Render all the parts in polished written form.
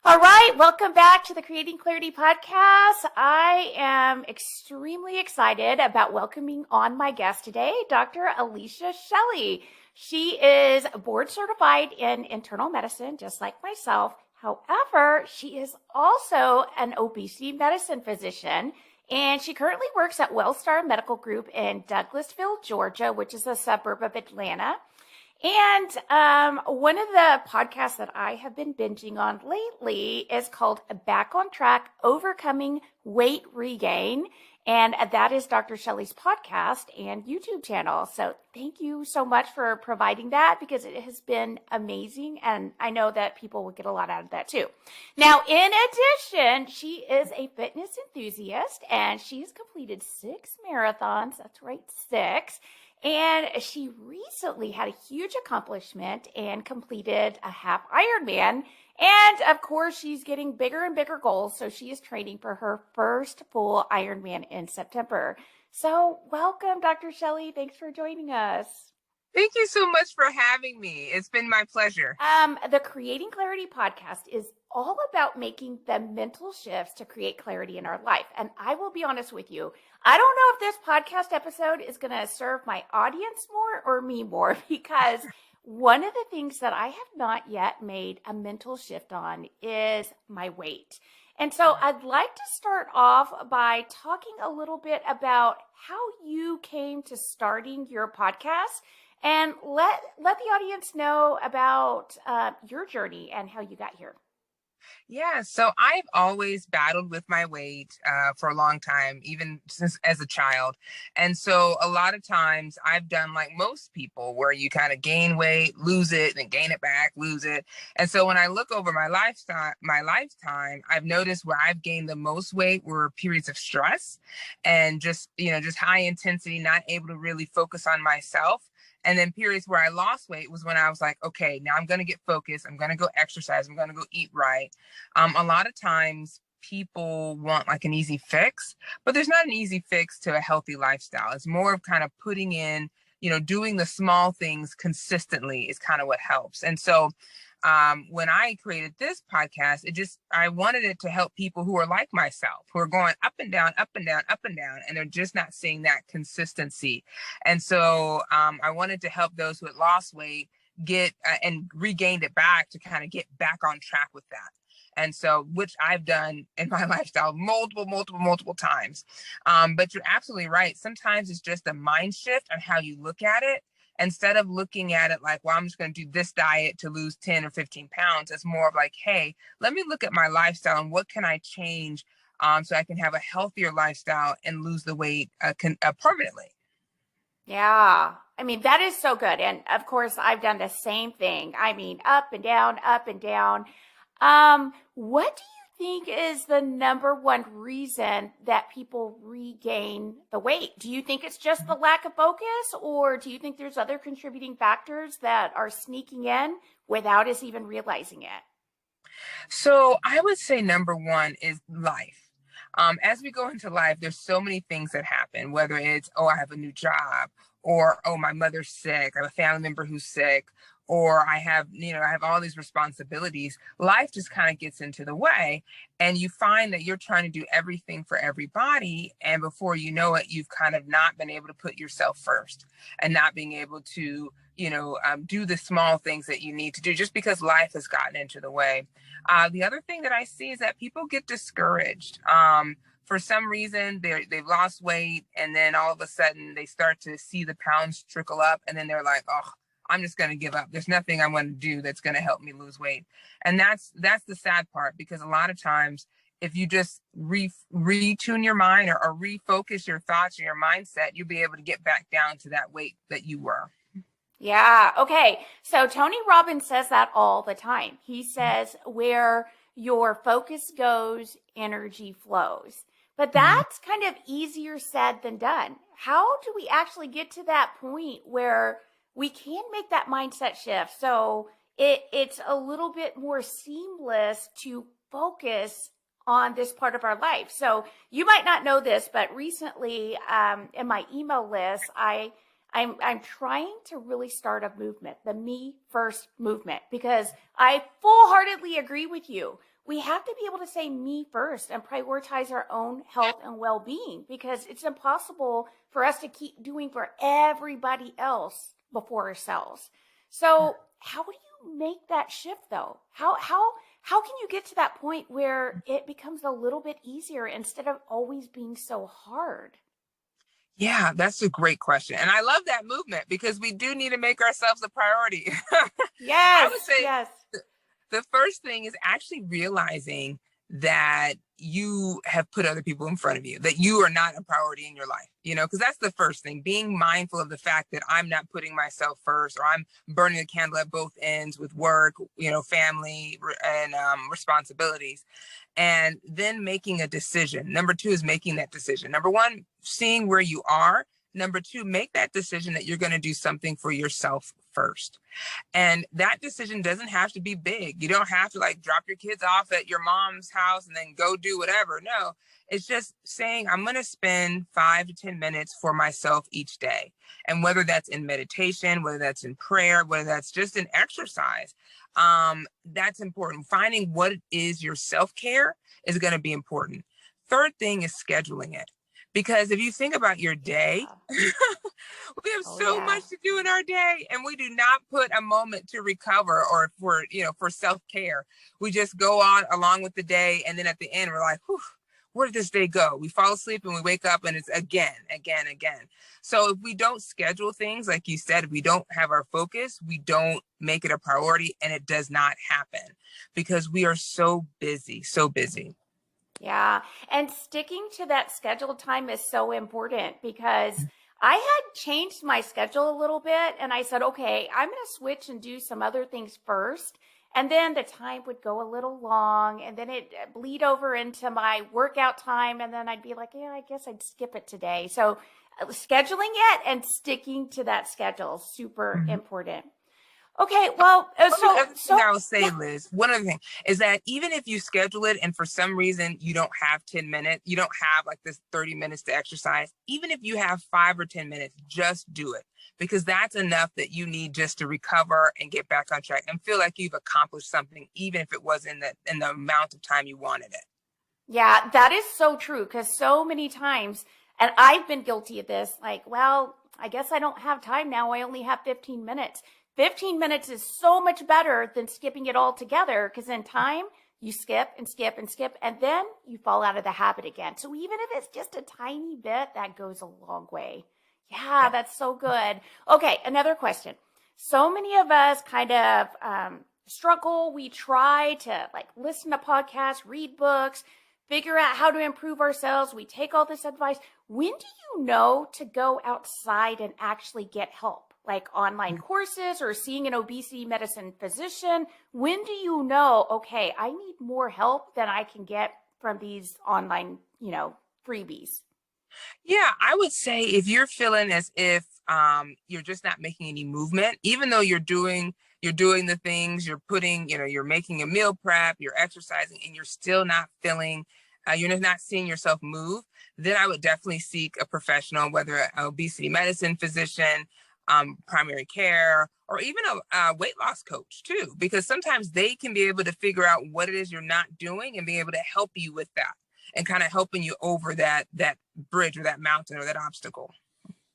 All right, welcome back to the Creating Clarity podcast. I am extremely excited about welcoming on my guest today, Dr. Alicia Shelley. She is board certified in internal medicine, just like myself. However, she is also an obesity medicine physician, and she currently works at Wellstar Medical Group in Douglasville, Georgia, which is a suburb of Atlanta. And one of the podcasts that I have been binging on lately is called Back on Track, Overcoming Weight Regain. And that is Dr. Shelley's podcast and YouTube channel. So thank you so much for providing that, because it has been amazing. And I know that people will get a lot out of that too. Now, in addition, she is a fitness enthusiast and she's completed 6 marathons. That's right, 6. And she recently had a huge accomplishment and completed a half Ironman. And of course, she's getting bigger and bigger goals. So she is training for her first full Ironman in September. So welcome, Dr. Shelley. Thanks for joining us. Thank you so much for having me. It's been my pleasure. The Creating Clarity podcast is all about making the mental shifts to create clarity in our life. And I will be honest with you, I don't know if this podcast episode is going to serve my audience more or me more, because one of the things that I have not yet made a mental shift on is my weight. And so I'd like to start off by talking a little bit about how you came to starting your podcast, and let the audience know about your journey and how you got here. Yeah, so I've always battled with my weight for a long time, even since as a child. And so a lot of times I've done like most people, where you kind of gain weight, lose it, then gain it back, lose it. And so when I look over my lifetime, I've noticed where I've gained the most weight were periods of stress and just high intensity, not able to really focus on myself. And then periods where I lost weight was when I was like, okay, now I'm going to get focused. I'm going to go exercise. I'm going to go eat right. A lot of times people want like an easy fix, but there's not an easy fix to a healthy lifestyle. It's more of kind of putting in, doing the small things consistently is kind of what helps. And so when I created this podcast, I wanted it to help people who are like myself, who are going up and down, up and down, up and down, and they're just not seeing that consistency. And so I wanted to help those who had lost weight get and regained it back to kind of get back on track with that. And so, which I've done in my lifestyle multiple times. But you're absolutely right. Sometimes it's just a mind shift on how you look at it. Instead of looking at it like, well, I'm just going to do this diet to lose 10 or 15 pounds. It's more of like, hey, let me look at my lifestyle and what can I change so I can have a healthier lifestyle and lose the weight permanently. Yeah. I mean, that is so good. And of course, I've done the same thing. I mean, up and down, up and down. What do you think is the number one reason that people regain the weight? Do you think it's just the lack of focus, or do you think there's other contributing factors that are sneaking in without us even realizing it? So I would say number one is life. As we go into life, there's so many things that happen, whether it's, oh, I have a new job, or, oh, my mother's sick, I have a family member who's sick, or I have all these responsibilities. Life just kind of gets into the way, and you find that you're trying to do everything for everybody. And before you know it, you've kind of not been able to put yourself first and not being able to, do the small things that you need to do just because life has gotten into the way. The other thing that I see is that people get discouraged. For some reason, they've lost weight, and then all of a sudden they start to see the pounds trickle up, and then they're like, oh, I'm just going to give up. There's nothing I want to do that's going to help me lose weight. And that's the sad part, because a lot of times, if you just retune your mind or refocus your thoughts or your mindset, you'll be able to get back down to that weight that you were. Yeah. Okay. So Tony Robbins says that all the time. He says, where your focus goes, energy flows. But that's kind of easier said than done. How do we actually get to that point where we can make that mindset shift so it's a little bit more seamless to focus on this part of our life. So you might not know this, but recently in my email list, I'm trying to really start a movement, the Me First movement, because I full-heartedly agree with you. We have to be able to say me first and prioritize our own health and well-being, because it's impossible for us to keep doing for everybody else before ourselves. So how do you make that shift though? How can you get to that point where it becomes a little bit easier instead of always being so hard? Yeah, that's a great question. And I love that movement because we do need to make ourselves a priority. I Yes, would say yes. the first thing is actually realizing that you have put other people in front of you, that you are not a priority in your life, because that's the first thing, being mindful of the fact that I'm not putting myself first, or I'm burning the candle at both ends with work, family and responsibilities. And then making a decision. Number two is making that decision. Number one, seeing where you are. Number two, make that decision that you're going to do something for yourself first. And that decision doesn't have to be big. You don't have to like drop your kids off at your mom's house and then go do whatever. No, it's just saying, I'm going to spend 5 to 10 minutes for myself each day. And whether that's in meditation, whether that's in prayer, whether that's just in exercise, that's important. Finding what is your self-care is going to be important. Third thing is scheduling it. Because if you think about your day, Yeah. we have Oh, so yeah. much to do in our day, and we do not put a moment to recover or for self-care. We just go on along with the day, and then at the end we're like, whew, where did this day go? We fall asleep and we wake up and it's again. So if we don't schedule things, like you said, if we don't have our focus, we don't make it a priority, and it does not happen because we are so busy, so busy. Yeah. And sticking to that scheduled time is so important, because I had changed my schedule a little bit and I said, okay, I'm going to switch and do some other things first. And then the time would go a little long, and then it bleed over into my workout time. And then I'd be like, yeah, I guess I'd skip it today. So scheduling it and sticking to that schedule, super Mhm. important. Okay. Well, One other thing I will say, yeah. Liz, one other thing is that even if you schedule it and for some reason you don't have 10 minutes, you don't have like this 30 minutes to exercise, even if you have 5 or 10 minutes, just do it, because that's enough that you need just to recover and get back on track and feel like you've accomplished something, even if it wasn't in the amount of time you wanted it. Yeah, that is so true, because so many times, and I've been guilty of this, like, well, I guess I don't have time now. I only have 15 minutes. 15 minutes is so much better than skipping it all together, because in time, you skip and skip and skip, and then you fall out of the habit again. So even if it's just a tiny bit, that goes a long way. Yeah, Yeah. that's so good. Okay, another question. So many of us kind of struggle. We try to like listen to podcasts, read books, figure out how to improve ourselves. We take all this advice. When do you know to go outside and actually get help? Like online courses or seeing an obesity medicine physician? When do you know, okay, I need more help than I can get from these online, freebies? Yeah, I would say if you're feeling as if you're just not making any movement, even though you're doing the things, you're putting, you're making a meal prep, you're exercising, and you're still not feeling, you're just not seeing yourself move, then I would definitely seek a professional, whether an obesity medicine physician, primary care, or even a weight loss coach too, because sometimes they can be able to figure out what it is you're not doing and be able to help you with that and kind of helping you over that bridge or that mountain or that obstacle.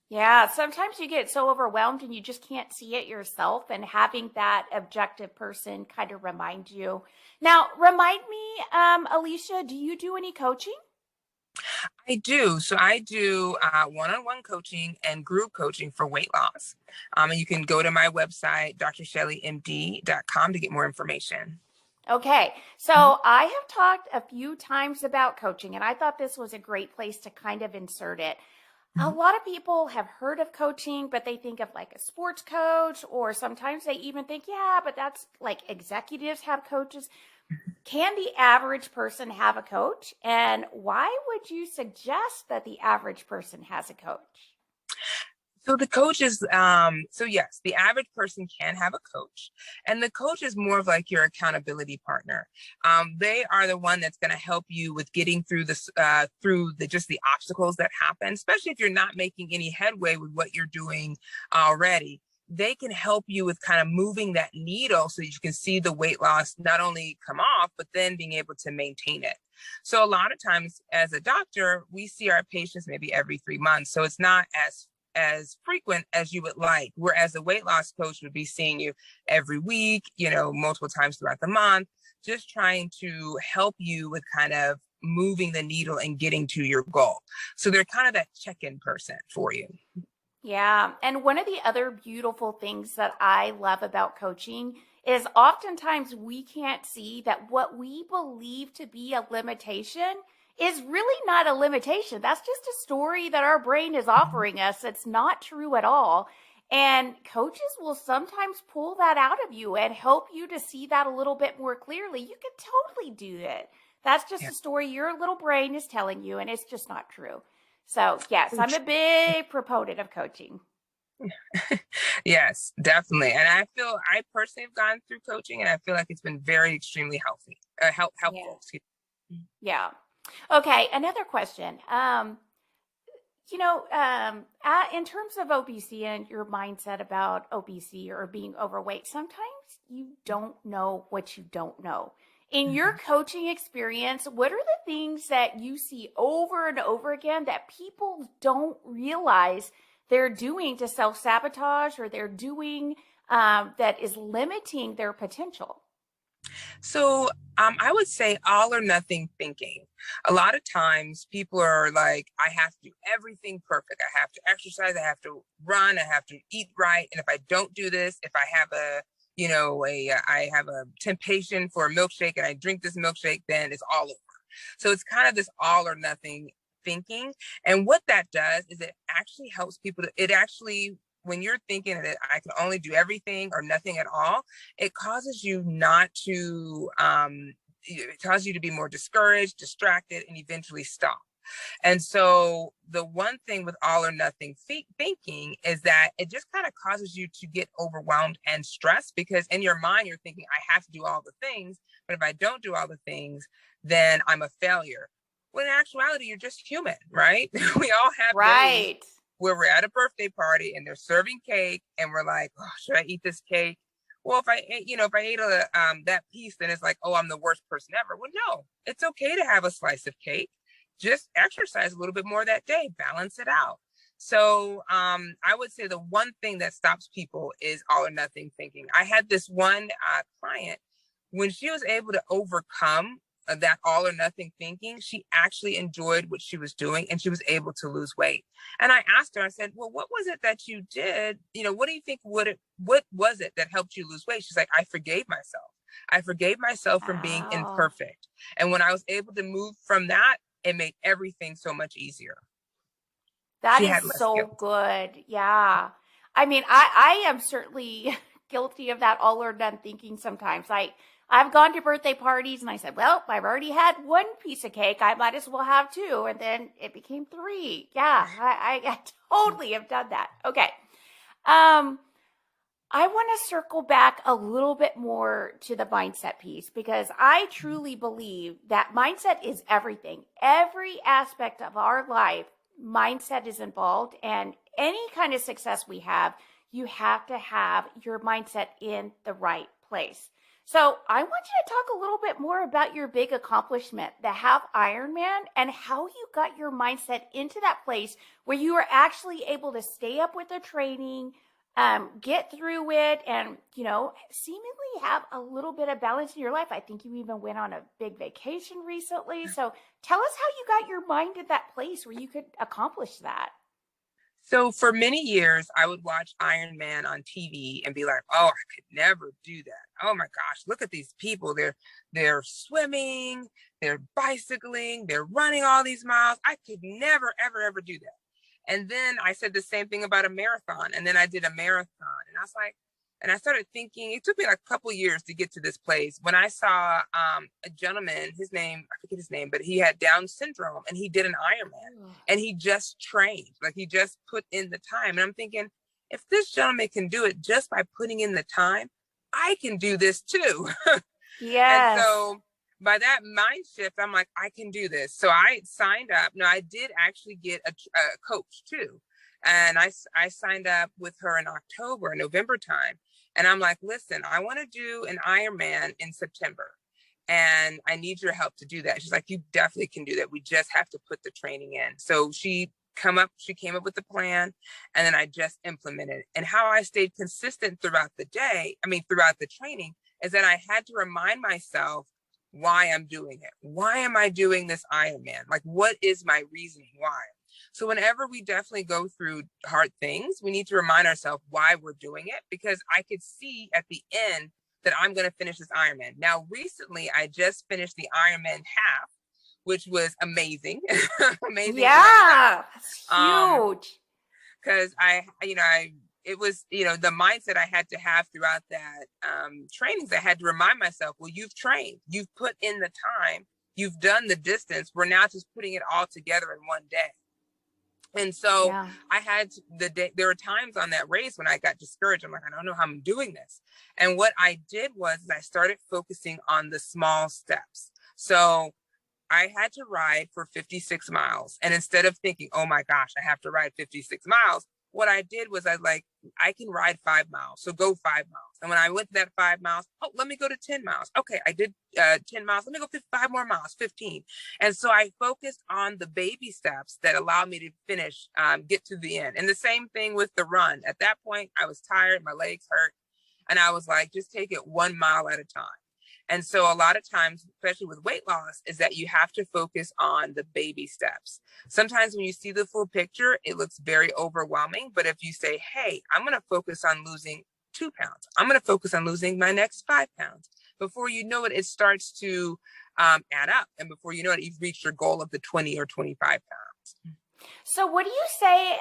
Yeah, sometimes you get so overwhelmed and you just can't see it yourself, and having that objective person kind of remind you. Now, remind me, Alicia, do you do any coaching? I do. So I do one-on-one coaching and group coaching for weight loss. And you can go to my website, DrShellyMD.com, to get more information. Okay, Mhm. so I have talked a few times about coaching, and I thought this was a great place to kind of insert it. A Mhm. lot of people have heard of coaching, but they think of like a sports coach, or sometimes they even think, yeah, but that's like executives have coaches. Can the average person have a coach? And why would you suggest that the average person has a coach? So the coaches, so yes, the average person can have a coach, and the coach is more of like your accountability partner. They are the one that's going to help you with getting through this, through the just the obstacles that happen, especially if you're not making any headway with what you're doing already. They can help you with kind of moving that needle so you can see the weight loss not only come off, but then being able to maintain it. So a lot of times as a doctor, we see our patients maybe every 3 months. So it's not as frequent as you would like. Whereas a weight loss coach would be seeing you every week, multiple times throughout the month, just trying to help you with kind of moving the needle and getting to your goal. So they're kind of that check-in person for you. Yeah. And one of the other beautiful things that I love about coaching is oftentimes we can't see that what we believe to be a limitation is really not a limitation. That's just a story that our brain is offering us. It's not true at all. And coaches will sometimes pull that out of you and help you to see that a little bit more clearly. You can totally do it. That's just Yeah. a story your little brain is telling you, and it's just not true. So, yes, I'm a big proponent of coaching. Yes, definitely. And I personally have gone through coaching, and I feel like it's been very extremely healthy, Yeah. helpful. Excuse me. Yeah. Okay, another question. In terms of obesity and your mindset about obesity or being overweight, sometimes you don't know what you don't know. In your Mhm. coaching experience, what are the things that you see over and over again that people don't realize they're doing to self sabotage or they're doing that is limiting their potential? So I would say all or nothing thinking. A lot of times people are like, I have to do everything perfect. I have to exercise. I have to run. I have to eat right. And if I don't do this, if I have I have a temptation for a milkshake and I drink this milkshake, then it's all over. So it's kind of this all or nothing thinking. And what that does is it actually helps people it actually, when you're thinking that I can only do everything or nothing at all, it causes you not to, it causes you to be more discouraged, distracted, and eventually stop. And so the one thing with all or nothing thinking is that it just kind of causes you to get overwhelmed and stressed because in your mind, you're thinking, I have to do all the things. But if I don't do all the things, then I'm a failure. When in actuality, you're just human, right? We all have days Right. where we're at a birthday party and they're serving cake and we're like, oh, should I eat this cake? Well, if I ate that piece, then it's like, oh, I'm the worst person ever. Well, no, it's okay to have a slice of cake. Just exercise a little bit more that day, balance it out. So I would say the one thing that stops people is all or nothing thinking. I had this one client, when she was able to overcome that all or nothing thinking, she actually enjoyed what she was doing and she was able to lose weight. And I asked her, I said, well, what was it that you did? What do you think what was it that helped you lose weight? She's like, I forgave myself. I forgave myself from being Wow. imperfect. And when I was able to move from that, it made everything so much easier. That She is had less so guilt. good. Yeah. I mean, I am certainly guilty of that all or none thinking sometimes. I've gone to birthday parties and I said, well, I've already had one piece of cake. I might as well have two. And then it became three. Yeah, I totally have done that. Okay. Um, I want to circle back a little bit more to the mindset piece because I truly believe that mindset is everything. Every aspect of our life, mindset is involved. And any kind of success we have, you have to have your mindset in the right place. So I want you to talk a little bit more about your big accomplishment, the half Ironman, and how you got your mindset into that place where you were actually able to stay up with the training, get through it, and seemingly have a little bit of balance in your life. I think you even went on a big vacation recently. So tell us how you got your mind in that place where you could accomplish that. So for many years, I would watch Iron Man on TV and be like, "Oh, I could never do that. Oh my gosh, look at these people. They're swimming, they're bicycling, they're running all these miles. I could never, ever, ever do that." And then I said the same thing about a marathon. And then I did a marathon, and I was like, And I started thinking, it took me like a couple years to get to this place when I saw a gentleman, his name, I forget his name, but he had Down syndrome and he did an Ironman and he just trained, like he just put in the time. And I'm thinking, if this gentleman can do it just by putting in the time, I can do this too. And Yes. so by that mind shift, I'm like, I can do this. So I signed up. No, I did actually get a coach too. And I signed up with her in October, November time. And I'm like, listen, I want to do an Ironman in September. And I need your help to do that. She's like, you definitely can do that. We just have to put the training in. So she came up with the plan, and then I just implemented. And how I stayed consistent throughout the day, throughout the training, is that I had to remind myself why I'm doing it. Why am I doing this Ironman? Like, what is my reasoning why? So whenever we definitely go through hard things, we need to remind ourselves why we're doing it, because I could see at the end that I'm going to finish this Ironman. Now, recently, I just finished the Ironman half, which was amazing. Amazing to have Yeah, that's done. huge. Because it was, the mindset I had to have throughout that trainings. I had to remind myself, well, you've trained, you've put in the time, you've done the distance. We're now just putting it all together in one day. And so Yeah. I had there were times on that race when I got discouraged. I'm like, I don't know how I'm doing this. And what I did was I started focusing on the small steps. So I had to ride for 56 miles. And instead of thinking, oh my gosh, I have to ride 56 miles, what I did was I can ride 5 miles. So go 5 miles. And when I went to that 5 miles, oh, let me go to 10 miles. Okay, I did 10 miles. Let me go 5 more miles, 15. And so I focused on the baby steps that allowed me to finish, get to the end. And the same thing with the run. At that point, I was tired, my legs hurt. And I was like, just take it 1 mile at a time. And so a lot of times, especially with weight loss, is that you have to focus on the baby steps. Sometimes when you see the full picture, it looks very overwhelming. But if you say, hey, I'm going to focus on losing 2 pounds, I'm going to focus on losing my next 5 pounds. Before you know it, it starts to add up. And before you know it, you've reached your goal of the 20 or 25 pounds. So, what do you say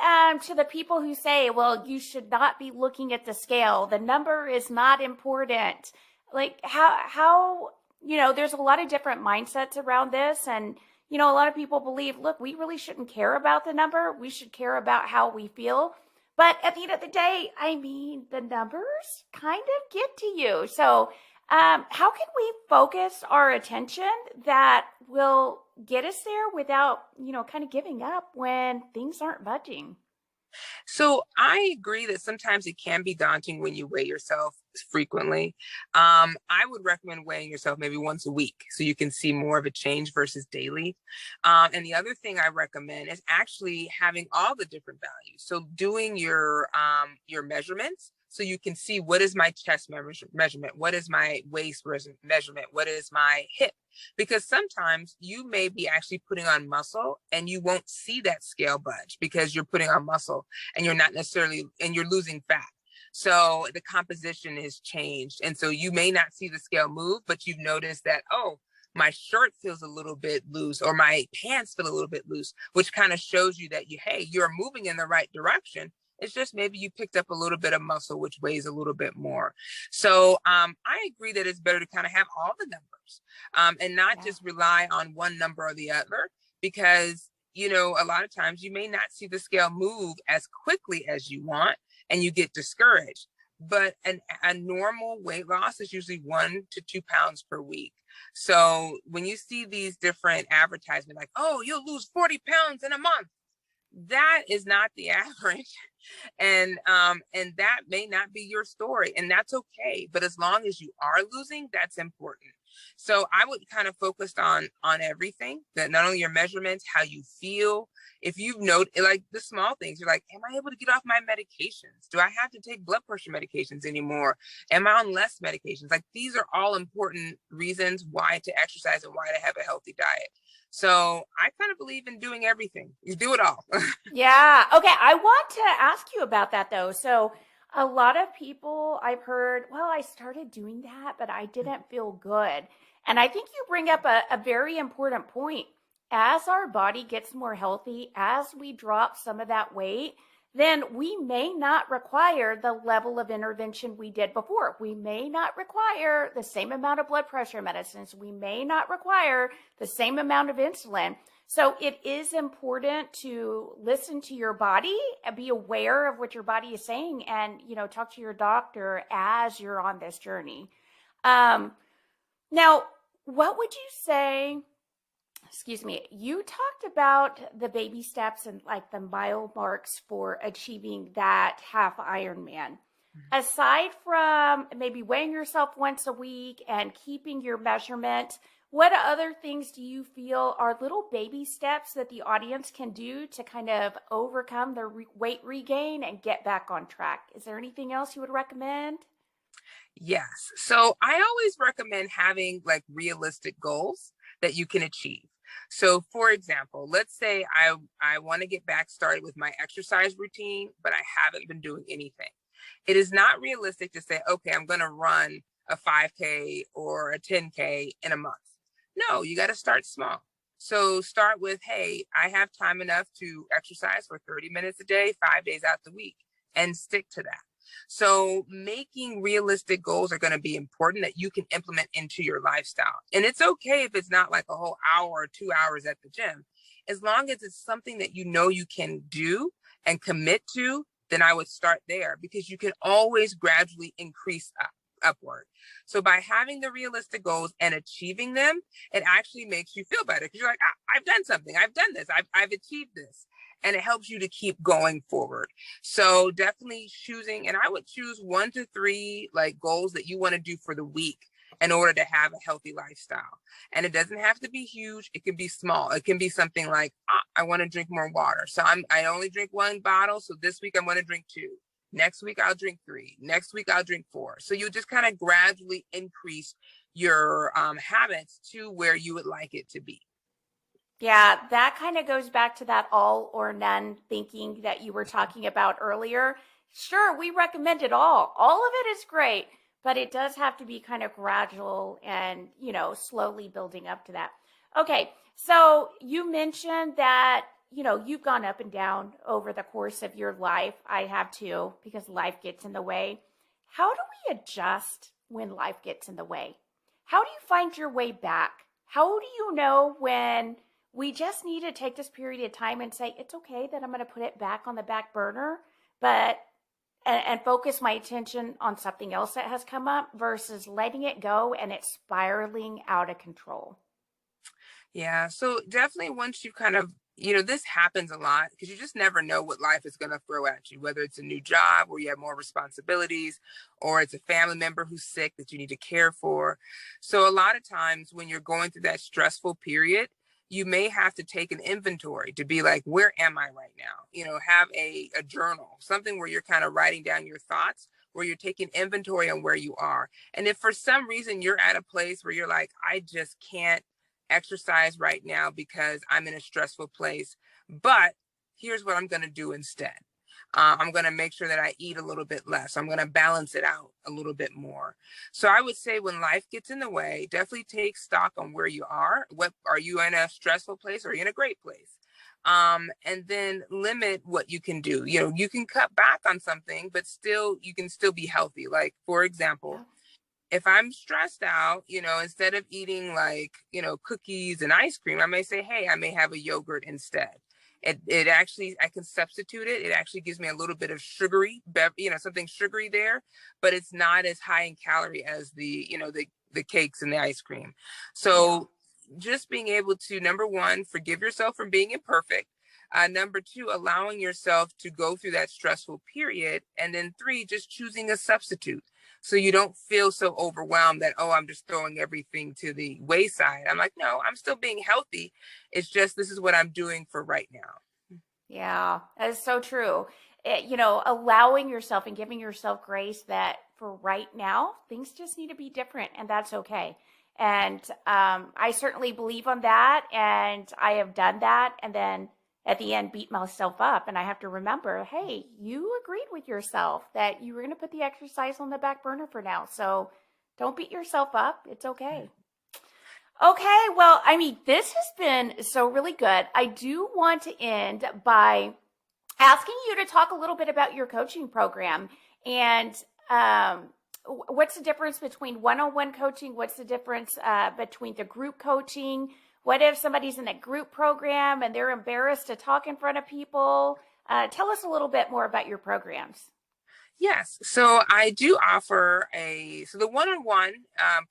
to the people who say, well, you should not be looking at the scale? The number is not important. Like, there's a lot of different mindsets around this. And, a lot of people believe, look, we really shouldn't care about the number. We should care about how we feel. But at the end of the day, the numbers kind of get to you. So, how can we focus our attention that will get us there without, kind of giving up when things aren't budging? So I agree that sometimes it can be daunting when you weigh yourself frequently. I would recommend weighing yourself maybe once a week so you can see more of a change versus daily. And the other thing I recommend is actually having all the different values. So doing your measurements, so you can see, what is my chest measurement, what is my waist measurement, what is my hip, because sometimes you may be actually putting on muscle and you won't see that scale budge because you're putting on muscle and you're losing fat. So the composition has changed. And so you may not see the scale move, but you've noticed that, oh, my shirt feels a little bit loose or my pants feel a little bit loose, which kind of shows you that you're moving in the right direction. It's just maybe you picked up a little bit of muscle, which weighs a little bit more. So I agree that it's better to kind of have all the numbers and not just rely on one number or the other, because, a lot of times you may not see the scale move as quickly as you want and you get discouraged. But a normal weight loss is usually 1 to 2 pounds per week. So when you see these different advertisements like, oh, you'll lose 40 pounds in a month, that is not the average. And that may not be your story, and that's okay. But as long as you are losing, that's important. So I would kind of focus on everything, that not only your measurements, how you feel. If you've noted, like the small things, you're like, am I able to get off my medications? Do I have to take blood pressure medications anymore? Am I on less medications? Like, these are all important reasons why to exercise and why to have a healthy diet. So I kind of believe in doing everything. You do it all. Yeah. Okay. I want to ask you about that though. So, a lot of people I've heard, well, I started doing that, but I didn't feel good. And I think you bring up a very important point. As our body gets more healthy, as we drop some of that weight, then we may not require the level of intervention we did before. We may not require the same amount of blood pressure medicines. We may not require the same amount of insulin. So it is important to listen to your body and be aware of what your body is saying, and, talk to your doctor as you're on this journey. Now, what would you say? Excuse me, you talked about the baby steps and like the mile marks for achieving that half Ironman. Aside from maybe weighing yourself once a week and keeping your measurement, what other things do you feel are little baby steps that the audience can do to kind of overcome the weight regain and get back on track? Is there anything else you would recommend? Yes. So I always recommend having like realistic goals that you can achieve. So for example, let's say I want to get back started with my exercise routine, but I haven't been doing anything. It is not realistic to say, okay, I'm going to run a 5K or a 10K in a month. No, you got to start small. So start with, hey, I have time enough to exercise for 30 minutes a day, 5 days out the week, and stick to that. So making realistic goals are going to be important that you can implement into your lifestyle. And it's okay if it's not like a whole hour or 2 hours at the gym. As long as it's something that you know you can do and commit to, then I would start there, because you can always gradually increase upward. So by having the realistic goals and achieving them, it actually makes you feel better, because you're like, I've done something. I've done this. I've achieved this. And it helps you to keep going forward. So definitely choosing, and I would choose 1 to 3 like goals that you want to do for the week in order to have a healthy lifestyle. And it doesn't have to be huge. It can be small. It can be something like, I want to drink more water. So I only drink 1 bottle. So this week I'm going to drink 2. Next week I'll drink 3. Next week I'll drink 4. So you just kind of gradually increase your habits to where you would like it to be. Yeah, that kind of goes back to that all or none thinking that you were talking about earlier. Sure, we recommend it all. All of it is great, but it does have to be kind of gradual and, slowly building up to that. Okay, so you mentioned that, you've gone up and down over the course of your life. I have too, because life gets in the way. How do we adjust when life gets in the way? How do you find your way back? How do you know when we just need to take this period of time and say, it's okay that I'm going to put it back on the back burner, but and focus my attention on something else that has come up versus letting it go and it's spiraling out of control? Yeah. So definitely once you kind of, this happens a lot because you just never know what life is going to throw at you, whether it's a new job where you have more responsibilities, or it's a family member who's sick that you need to care for. So a lot of times when you're going through that stressful period, you may have to take an inventory to be like, where am I right now? Have a journal, something where you're kind of writing down your thoughts, where you're taking inventory on where you are. And if for some reason you're at a place where you're like, I just can't exercise right now because I'm in a stressful place, but here's what I'm going to do instead. I'm going to make sure that I eat a little bit less. I'm going to balance it out a little bit more. So I would say when life gets in the way, definitely take stock on where you are. What are you in a stressful place, or are you in a great place? And then limit what you can do. You can cut back on something, but still, you can still be healthy. Like, for example, Yeah. if I'm stressed out, instead of eating like, cookies and ice cream, I may say, hey, I may have a yogurt instead. It actually, I can substitute it. It actually gives me a little bit of sugary, something sugary there, but it's not as high in calorie as the cakes and the ice cream. Yeah. So just being able to, number one, forgive yourself for being imperfect. Number two, allowing yourself to go through that stressful period. And then 3, just choosing a substitute. So you don't feel so overwhelmed that, oh, I'm just throwing everything to the wayside. I'm like, no, I'm still being healthy. It's just, this is what I'm doing for right now. Yeah, that is so true. Allowing yourself and giving yourself grace that for right now, things just need to be different, and that's okay. And I certainly believe on that, and I have done that. And then at the end, beat myself up. And I have to remember, hey, you agreed with yourself that you were going to put the exercise on the back burner for now. So don't beat yourself up. It's okay. Okay, well, I mean, this has been so really good. I do want to end by asking you to talk a little bit about your coaching program and what's the difference between one-on-one coaching? What's the difference between the group coaching? What if somebody's in a group program and they're embarrassed to talk in front of people? Tell us a little bit more about your programs. Yes. So I do offer so the one-on-one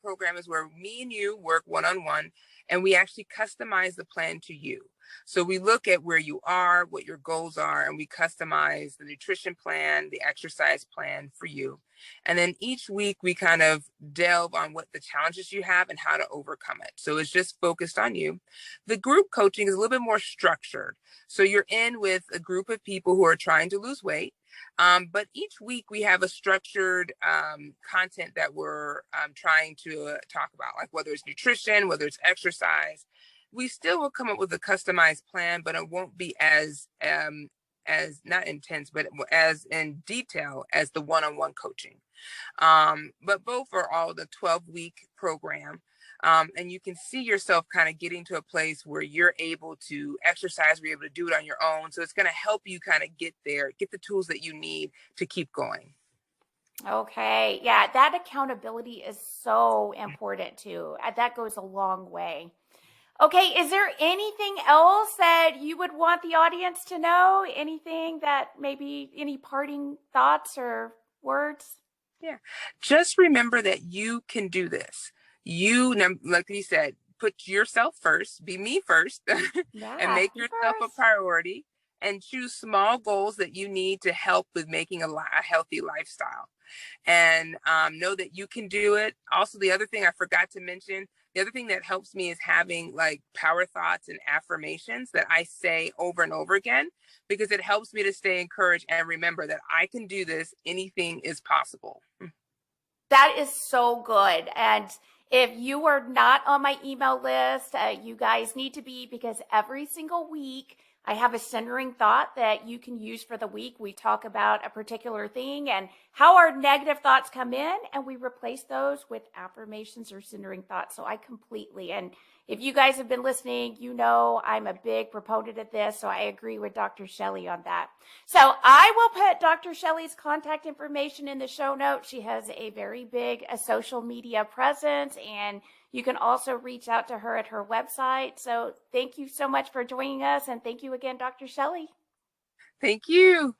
program is where me and you work one-on-one, and we actually customize the plan to you. So we look at where you are, what your goals are, and we customize the nutrition plan, the exercise plan for you. And then each week we kind of delve on what the challenges you have and how to overcome it. So it's just focused on you. The group coaching is a little bit more structured. So you're in with a group of people who are trying to lose weight. But each week we have a structured content that we're trying to talk about, like whether it's nutrition, whether it's exercise. We still will come up with a customized plan, but it won't be as not intense, but as in detail as the one-on-one coaching. But both are all the 12-week program. And you can see yourself kind of getting to a place where you're able to exercise, where you're able to do it on your own. So it's going to help you kind of get there, get the tools that you need to keep going. Okay. Yeah, that accountability is so important too. That goes a long way. Okay, is there anything else that you would want the audience to know? Anything that maybe any parting thoughts or words? Yeah. Just remember that you can do this. You, like you said, put yourself first, be me first, and Yeah, make me yourself a first. priority, and choose small goals that you need to help with making a healthy lifestyle. And know that you can do it. Also, the other thing I forgot to mention, the other thing that helps me is having like power thoughts and affirmations that I say over and over again, because it helps me to stay encouraged and remember that I can do this. Anything is possible. That is so good. And if you are not on my email list, you guys need to be, because every single week I have a centering thought that you can use for the week. We talk about a particular thing and how our negative thoughts come in, and we replace those with affirmations or centering thoughts. So I completely, and if you guys have been listening, you know I'm a big proponent of this. So I agree with Dr. Shelley on that. So I will put Dr. Shelley's contact information in the show notes. She has a very big social media presence, and you can also reach out to her at her website. So thank you so much for joining us, and thank you again, Dr. Shelley. Thank you.